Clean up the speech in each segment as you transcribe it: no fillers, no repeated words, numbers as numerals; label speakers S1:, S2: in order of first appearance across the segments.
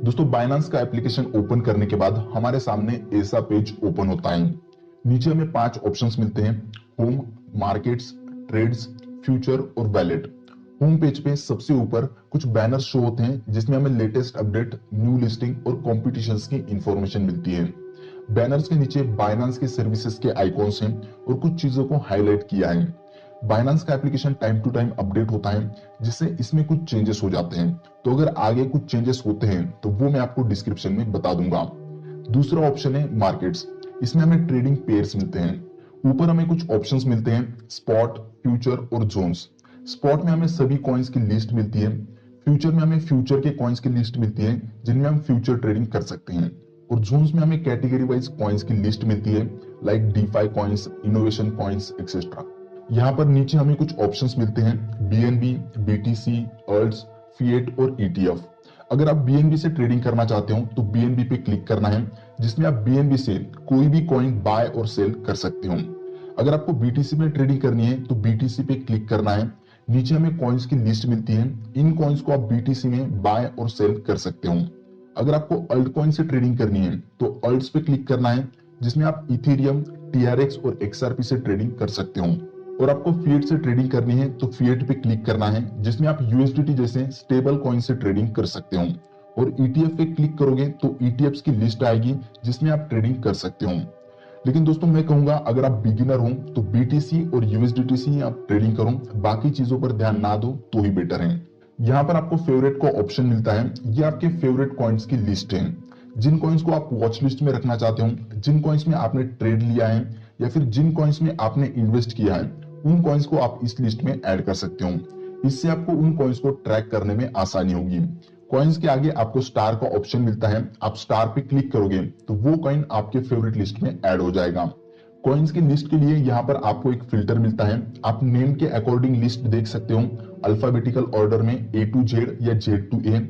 S1: दोस्तों बाइनांस का application open करने के बाद हमारे सामने ऐसा पेज ओपन होता है। नीचे हमें 5 ऑप्शंस मिलते हैं: होम, मार्केट्स, ट्रेड्स, फ्यूचर और वैलेट। होम पेज पे सबसे ऊपर कुछ बैनर्स शो होते हैं जिसमें हमें लेटेस्ट अपडेट, न्यू लिस्टिंग और कॉम्पिटिशंस की इंफॉर्मेशन मिलती है। बैनर्स के नीचे बाइनांस के सर्विसेज के आइकॉन्स हैं और कुछ चीजों को हाईलाइट किया है। बाइनांस का application time to time update होता है जिससे इसमें कुछ चेंजेस हो जाते हैं, तो अगर आगे कुछ चेंजेस होते हैं तो वो मैं आपको डिस्क्रिप्शन में बता दूंगा। दूसरा ऑप्शन है मार्केट्स। इसमें हमें ट्रेडिंग पेयर्स मिलते हैं। ऊपर हमें कुछ ऑप्शंस मिलते हैं: स्पॉट, फ्यूचर और जोन्स। स्पॉट में हमें सभी कॉइन्स की लिस्ट मिलती है। फ्यूचर में हमें फ्यूचर के कॉइन्स की लिस्ट मिलती है जिनमें हम फ्यूचर ट्रेडिंग कर सकते हैं। और जोन्स में हमें कैटेगरी वाइज कॉइन्स की लिस्ट मिलती है, like DeFi coins, innovation coins etcetera. यहाँ पर नीचे हमें कुछ ऑप्शंस मिलते हैं: बीएनबी, बीटीसी, अर्ट्स, फिएट और ईटीएफ। अगर आप बीएनबी से ट्रेडिंग करना चाहते हो तो बीएनबी पे क्लिक करना है, जिसमें आप बीएनबी से कोई भी कॉइन बाय और सेल कर सकते हो। अगर आपको बीटीसी में ट्रेडिंग करनी है तो बीटीसी पे क्लिक करना है। नीचे हमें कॉइन्स की लिस्ट मिलती है, इन कॉइन्स को आप बीटीसी में बाय और सेल कर सकते हो। अगर आपको अल्ट कॉइन से ट्रेडिंग करनी है तो अल्ट्स पे क्लिक करना है, जिसमें आप इथेरियम, टीआरएक्स और एक्सआरपी से ट्रेडिंग कर सकते हो। और आपको फिएट से ट्रेडिंग करनी है तो फिएट पे क्लिक करना है, जिसमें आप यूएसडीटी जैसे स्टेबल कॉइन से ट्रेडिंग कर सकते हो। और ईटीएफ पे क्लिक करोगे तो ईटीएफ्स की लिस्ट आएगी जिसमें आप ट्रेडिंग कर सकते हो। लेकिन दोस्तों मैं कहूंगा अगर आप बिगिनर हो तो बीटीसी और यूएसडीटी से आप ट्रेडिंग करो, बाकी चीजों पर ध्यान ना दो तो ही बेटर है। यहाँ पर आपको फेवरेट का ऑप्शन मिलता है। ये आपके फेवरेट कॉइन्स की लिस्ट है, जिन कॉइन्स को आप वॉच लिस्ट में रखना चाहते हो, जिन कॉइन्स में आपने ट्रेड लिया है या फिर जिन कॉइन्स में आपने इन्वेस्ट किया है, उन कॉइन्स को आप इस लिस्ट में ऐड कर सकते हो। इससे आपको उन कॉइन्स को ट्रैक करने में आसानी होगी। कॉइन्स के आगे आपको स्टार का ऑप्शन मिलता है, आप स्टार पे क्लिक करोगे तो वो कॉइन आपके फेवरेट लिस्ट में ऐड हो जाएगा। कॉइन्स की लिस्ट के लिए यहाँ पर आपको एक फिल्टर मिलता है, आप नेम के अकॉर्डिंग लिस्ट देख सकते हो, अल्फाबेटिकल ऑर्डर में A to Z या Z to A।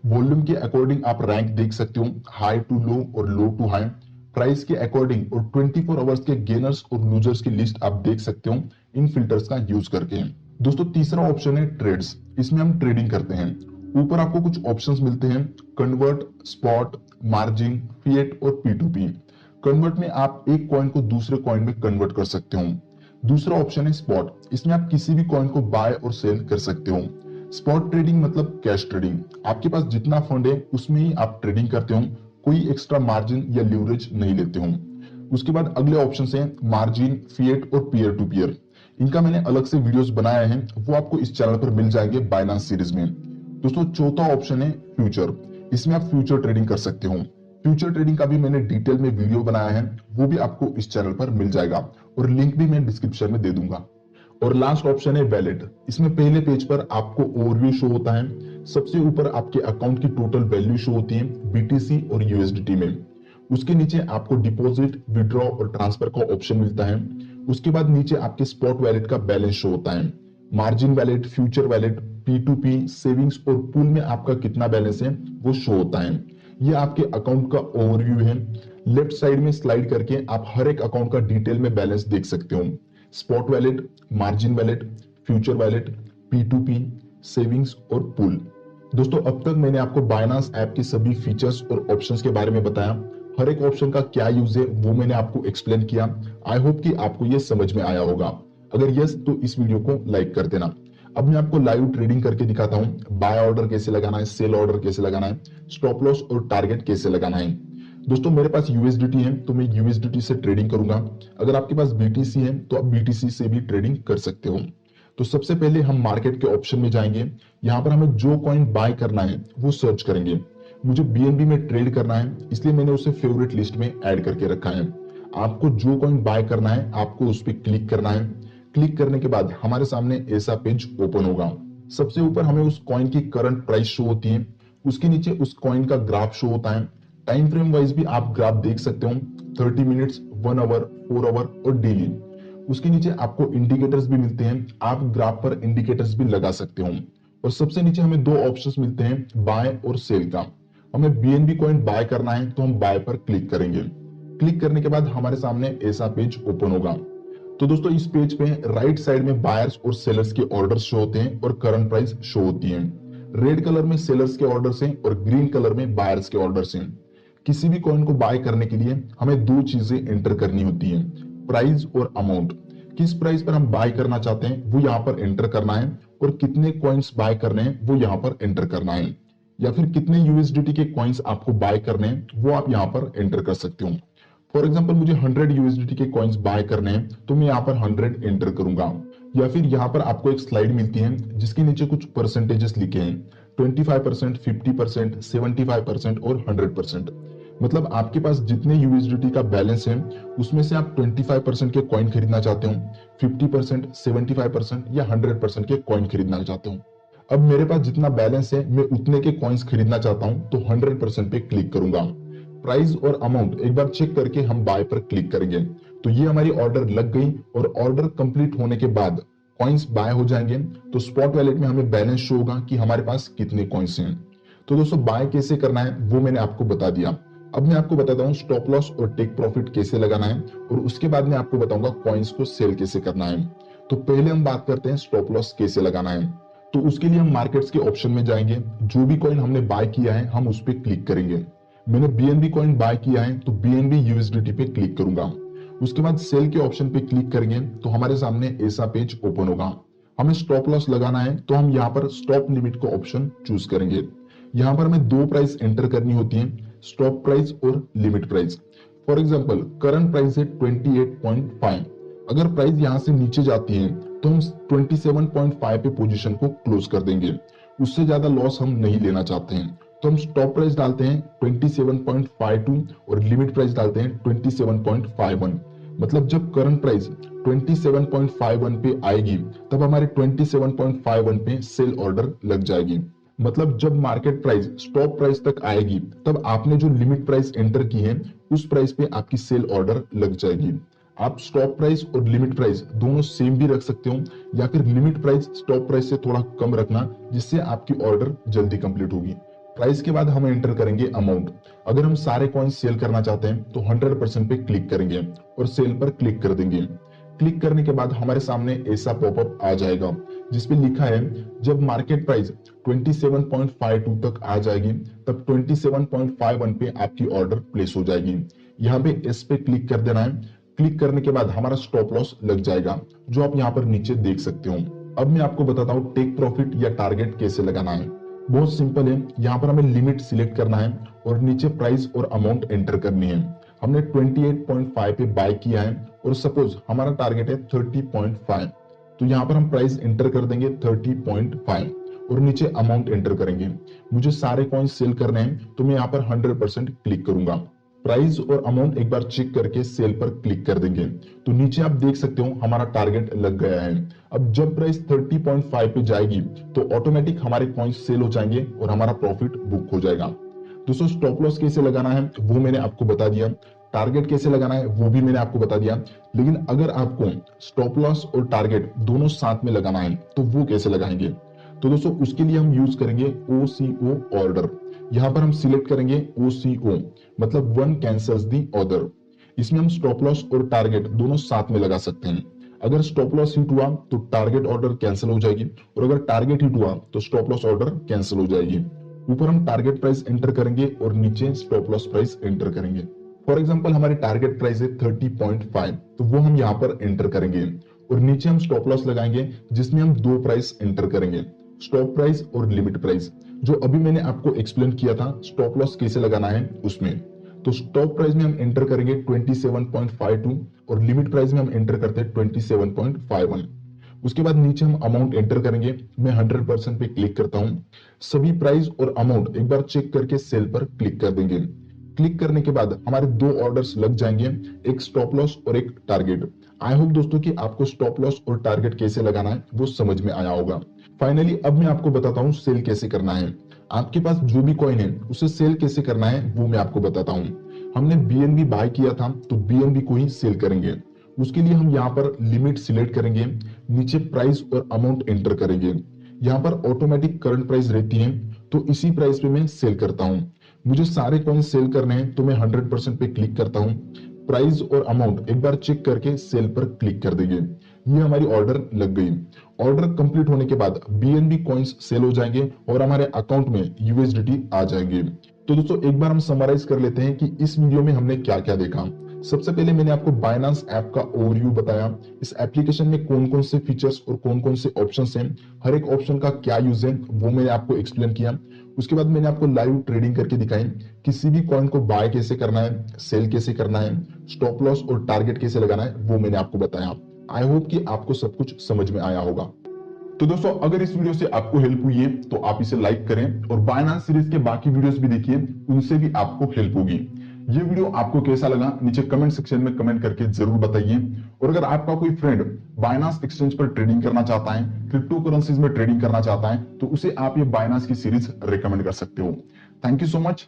S1: वॉल्यूम के अकॉर्डिंग आप रैंक देख सकते हो, हाई टू लो और लो टू हाई। प्राइस के अकॉर्डिंग और 24 आवर्स के गेनर्स और लूजर्स की लिस्ट आप देख सकते हो इन फिल्टर्स का यूज करके। दोस्तों तीसरा ऑप्शन है ट्रेड्स। इसमें हम ट्रेडिंग करते हैं। ऊपर आपको कुछ ऑप्शंस मिलते हैं: कन्वर्ट, स्पॉट, मार्जिन, फिएट और P2P। कन्वर्ट में आप एक कॉइन को दूसरे कॉइन में कन्वर्ट कर सकते हो। दूसरा ऑप्शन है स्पॉट। इसमें आप किसी भी कॉइन को बाय और सेल कर सकते हो। स्पॉट ट्रेडिंग मतलब कैश ट्रेडिंग, आपके पास जितना फंड है उसमें ही आप ट्रेडिंग करते हो, कोई एक्स्ट्रा मार्जिन या लीवरेज नहीं लेते हो। उसके बाद अगले ऑप्शन है मार्जिन, फिएट और पीयर टू पीयर। इनका मैंने अलग से वीडियोस बनाए हैं, वो आपको इस चैनल पर मिल जाएंगे बाइनांस सीरीज में। दोस्तों चौथा ऑप्शन है फ्यूचर। इसमें आप फ्यूचर ट्रेडिंग कर सकते हो। फ्यूचर ट्रेडिंग का भी मैंने डिटेल में वीडियो बनाया है, वो भी आपको इस चैनल पर मिल जाएगा और लिंक भी मैं डिस्क्रिप्शन में दे दूंगा। और लास्ट ऑप्शन है वैलेट। इसमें पहले पेज पर आपको ओवरव्यू शो होता है। सबसे ऊपर आपके अकाउंट की टोटल वैल्यू शो होती है बीटीसी और यूएसडीटी में। उसके नीचे आपको डिपॉजिट, विड्रॉ और ट्रांसफर का ऑप्शन मिलता है। उसके बाद नीचे आपके स्पॉट वैलेट का बैलेंस शो होता है। Margin wallet, future wallet, P2P, savings और पूल में आपका कितना बैलेंस है वो शो होता है। ये आपके अकाउंट का ओवरव्यू है। लेफ्ट साइड में स्लाइड करके आप हर एक अकाउंट का डिटेल में बैलेंस देख सकते हो: spot wallet, margin wallet, future wallet, P2P, savings और पूल। दोस्तों अब तक मैंने आपको बाइनांस ऐप के सभी फीचर्स और ऑप्शंस के बारे में बताया। हर एक ऑप्शन का क्या यूज है वो मैंने आपको एक्सप्लेन किया। आई होप कि आपको ये समझ में आया होगा। अगर यस तो इस वीडियो को लाइक कर देना। अब मैं आपको लाइव ट्रेडिंग करके दिखाता हूं, बाय ऑर्डर कैसे लगाना है, सेल ऑर्डर कैसे लगाना है, स्टॉप लॉस और टारगेट कैसे लगाना है। दोस्तों मेरे पास यूएसडीटी है तो मैं यूएसडीटी से ट्रेडिंग करूंगा। अगर आपके पास बीटीसी है तो आप बीटीसी से भी ट्रेडिंग कर सकते हो। तो सबसे पहले हम मार्केट के ऑप्शन में जाएंगे। यहाँ पर हमें जो कॉइन बाय करना है वो सर्च करेंगे। मुझे बीएनबी में ट्रेड करना है इसलिए मैंने उसे फेवरेट लिस्ट में ऐड करके रखा है। आपको जो कॉइन बाय करना है आपको उस पर क्लिक करना है। क्लिक करने के बाद हमारे सामने ऐसा पेज ओपन होगा। सबसे ऊपर हमें उस कॉइन की करंट प्राइस शो होती है। उसके नीचे उस कॉइन का ग्राफ शो होता है। टाइम फ्रेम वाइज भी आप ग्राफ देख सकते हो, 30 मिनट्स, 1 आवर, 4 आवर और डेली। उसके नीचे आपको इंडिकेटर्स भी मिलते हैं, आप ग्राफ पर इंडिकेटर्स भी लगा सकते हो। और सबसे नीचे हमें 2 ऑप्शंस मिलते हैं, बाय और सेल का। हमें बीएनबी कॉइन बाय करना है तो हम बाय पर क्लिक करेंगे। क्लिक करने के बाद हमारे सामने ऐसा पेज ओपन होगा। तो दोस्तों इस पेज पे राइट साइड में बायर्स और सेलर्स के ऑर्डर शो होते हैं और करंट प्राइस शो होती है। रेड कलर में सेलर्स के ऑर्डर्स हैं और ग्रीन कलर में बायर्स के ऑर्डर्स हैं। किसी भी कॉइन को बाय करने के लिए हमें दो चीजें एंटर करनी होती हैं, प्राइस और अमाउंट। किस प्राइस पर हम बाय करना चाहते हैं वो यहाँ पर एंटर करना है, और कितने कॉइन्स बाय करने हैं वो यहाँ पर एंटर करना है, या फिर कितने यूएसडीटी के कॉइन्स आपको बाय करने हैं वो आप यहाँ पर एंटर कर सकते हो। फॉर एग्जांपल मुझे 100 यूएसडीटी के कॉइन्स बाय करने हैं तो मैं यहाँ पर 100 एंटर करूंगा। या फिर यहाँ पर आपको एक स्लाइड मिलती है जिसके नीचे कुछ परसेंटेजेस लिखे हैं, 25%, 50%, 75% और 100%। मतलब आपके पास जितने यूएसडीटी का बैलेंस है उसमें से आप 25% के कॉइन खरीदना चाहते हो, 50%, 75% या 100% के कॉइन खरीदना चाहते हो। अब मेरे पास जितना बैलेंस है मैं उतने के कॉइन्स खरीदना चाहता हूं तो 100% पे क्लिक करूंगा। प्राइस और अमाउंट एक बार चेक करके हम बाय पर क्लिक करेंगे तो ये हमारी ऑर्डर लग गई, और ऑर्डर कंप्लीट होने के बाद कॉइन्स बाय हो जाएंगे तो स्पॉट वॉलेट में हमें बैलेंस शो होगा कि हमारे पास कितने कॉइन्स हैं। तो दोस्तों बाय कैसे करना है वो मैंने आपको बता दिया। अब मैं आपको बताता हूँ स्टॉप लॉस और टेक प्रॉफिट कैसे लगाना है, और उसके बाद मैं आपको बताऊंगा कॉइन्स को सेल कैसे करना है। तो पहले हम बात करते हैं स्टॉप लॉस कैसे लगाना है। तो उसके लिए हम मार्केट्स के ऑप्शन में जाएंगे, जो भी कॉइन हमने बाय किया है हम उस पर क्लिक करेंगे। मैंने बीएनबी कॉइन बाय किया है तो बीएनबी यूएसडीटी पे क्लिक करूंगा। उसके बाद सेल के ऑप्शन पे क्लिक करेंगे तो हमारे सामने ऐसा पेज ओपन होगा। हमें स्टॉप लॉस लगाना है तो हम यहाँ पर स्टॉप लिमिट का ऑप्शन चूज करेंगे। यहाँ पर हमें दो प्राइस एंटर करनी होती है, स्टॉप प्राइस और limit price. For example current price है 28.5। अगर प्राइस यहाँ से नीचे जाती है तो हम 27.5 पे पोजीशन को क्लोज कर देंगे, उससे ज्यादा लॉस हम नहीं लेना चाहते हैं। तो हम स्टॉप प्राइस डालते हैं 27.52 और लिमिट प्राइस डालते हैं 27.51। मतलब जब करंट प्राइस 27.51 पे आएगी तब हमारे 27.51 पे सेल ऑर्डर लग जाएगी। मतलब जब मार्केट प्राइस स्टॉप प्राइस तक आएगी तब आपने जो लिमिट प्राइस एंटर की है उस प्राइस पे आपकी सेल ऑर्डर लग जाएगी। आप स्टॉप प्राइस और लिमिट प्राइस दोनों सेम भी रख सकते हो, या फिर लिमिट प्राइस स्टॉप प्राइस से थोड़ा कम रखना जिससे आपकी ऑर्डर जल्दी कंप्लीट होगी। प्राइस के बाद हम एंटर करेंगे अमाउंट। अगर हम सारे कॉइन्स सेल करना चाहते हैं तो 100% पे क्लिक करेंगे और सेल पर क्लिक कर देंगे। क्लिक करने के बाद हमारे सामने ऐसा पॉपअप आ जाएगा जिसपे लिखा है जब मार्केट प्राइस 27.52 तक आ जाएगी तब 27.51 पे आपकी ऑर्डर प्लेस हो जाएगी। यहाँ पे इस पे क्लिक कर देना है। क्लिक करने के बाद हमारा स्टॉप लॉस लग जाएगा जो आप यहाँ पर नीचे देख सकते हो। अब मैं आपको बताता हूँ टेक प्रॉफिट या टारगेट कैसे लगाना है। बहुत सिंपल है, यहाँ पर हमें लिमिट सिलेक्ट करना है और नीचे प्राइस और अमाउंट एंटर करनी है। हमने 28.5 पे बाय किया है और सपोज हमारा टारगेट है 30.5, तो यहाँ पर हम प्राइस एंटर कर देंगे 30.5 और नीचे अमाउंट एंटर करेंगे। मुझे सारे कॉइन्स सेल करने हैं तो मैं यहाँ पर 100% क्लिक करूंगा। प्राइस और अमाउंट एक बार चेक करके सेल पर क्लिक कर देंगे तो नीचे आप देख सकते हो हमारा टारगेट लग गया है। अब जब प्राइस 30.5 पे जाएगी तो ऑटोमेटिक हमारे कॉइन्स सेल हो जाएंगे और हमारा प्रॉफिट बुक हो जाएगा। दोस्तों स्टॉप लॉस कैसे लगाना है वो मैंने आपको बता दिया, टारगेट कैसे लगाना है वो भी मैंने आपको बता दिया। लेकिन अगर आपको स्टॉप लॉस और टारगेट दोनों साथ में लगाना है तो वो कैसे लगाएंगे? तो दोस्तों उसके लिए हम यूज करेंगे OCO ऑर्डर। यहाँ पर हम सिलेक्ट करेंगे OCO मतलब वन कैंसल्स दी ऑर्डर। इसमें हम स्टॉप लॉस और टारगेट दोनों साथ में लगा सकते हैं। अगर स्टॉप लॉस हिट हुआ तो टारगेट ऑर्डर कैंसिल हो जाएगी, और अगर टारगेट हिट हुआ तो स्टॉप लॉस ऑर्डर कैंसिल हो जाएगी। ऊपर हम टारगेट प्राइस एंटर करेंगे और नीचे स्टॉप लॉस प्राइस एंटर करेंगे। फॉर एग्जांपल हमारी टारगेट प्राइस है 30.5, तो वो हम यहाँ पर एंटर करेंगे और नीचे हम स्टॉप लॉस लगाएंगे जिसमें हम दो प्राइस एंटर करेंगे, स्टॉप प्राइस और लिमिट प्राइस, जो अभी मैंने आपको एक्सप्लेन किया था स्टॉप लॉस कैसे लगाना है उसमें। तो स्टॉप प्राइस में हम एंटर करेंगे 27.52 और लिमिट प्राइस में हम एंटर करते हैं 27.51। उसके बाद नीचे हम अमाउंट एंटर करेंगे। मैं 100% पे क्लिक करता हूं। सभी प्राइस और अमाउंट एक बार चेक करके सेल पर क्लिक कर देंगे। क्लिक करने के बाद हमारे दो ऑर्डर्स लग जाएंगे, एक स्टॉप लॉस और एक टारगेट। आई होप दोस्तों कि आपको स्टॉप लॉस और टारगेट कैसे लगाना है वो समझ में आया होगा। फाइनली अब मैं आपको बताता हूँ सेल कैसे करना है। आपके पास जो भी कॉइन है उसे सेल कैसे करना है वो मैं आपको बताता हूँ। हमने बीएनबी बाय किया था तो बीएनबी को ही सेल करेंगे। उसके लिए हम यहाँ पर लिमिट सिलेक्ट करेंगे, नीचे प्राइस और अमाउंट एंटर करेंगे। यहाँ पर ऑटोमेटिक करंट प्राइस रहती है तो इसी प्राइस पे मैं सेल करता हूँ। मुझे सारे कॉइन सेल करने हैं तो मैं 100% पे क्लिक करता हूँ। प्राइस और अमाउंट एक बार चेक करके सेल पर क्लिक कर देंगे। ये हमारी ऑर्डर लग गई। ऑर्डर कंप्लीट होने के बाद BNB कॉइन्स सेल हो जाएंगे और हमारे अकाउंट में USDT आ जाएंगे। तो दोस्तों एक बार हम समराइज कर लेते हैं कि इस वीडियो में हमने क्या क्या देखा। सबसे पहले मैंने आपको बाइनांस ऐप का ओवरव्यू बताया। इस एप्लीकेशन में कौन कौन से फीचर्स और कौन कौन से ऑप्शंस हैं, हर एक ऑप्शन का क्या यूज है वो मैंने आपको एक्सप्लेन किया। उसके बाद मैंने आपको लाइव ट्रेडिंग करके दिखाई, किसी भी कॉइन को बाय कैसे करना है, सेल कैसे करना है, स्टॉप लॉस और टारगेट कैसे लगाना है वो मैंने आपको बताया। आई होप कि आपको सब कुछ समझ में आया होगा। तो दोस्तों अगर इस वीडियो से आपको हेल्प हुई है तो आप इसे लाइक करें और बाइनांस सीरीज के बाकी वीडियोस भी देखिए, उनसे भी आपको हेल्प होगी। ये वीडियो आपको कैसा लगा नीचे कमेंट सेक्शन में कमेंट करके जरूर बताइए। और अगर आपका कोई फ्रेंड बाइनांस एक्सचेंज पर ट्रेडिंग करना चाहता है, क्रिप्टो करेंसीज में ट्रेडिंग करना चाहता है, तो उसे आप ये बाइनांस की सीरीज रिकमेंड कर सकते हो। Thank you so much.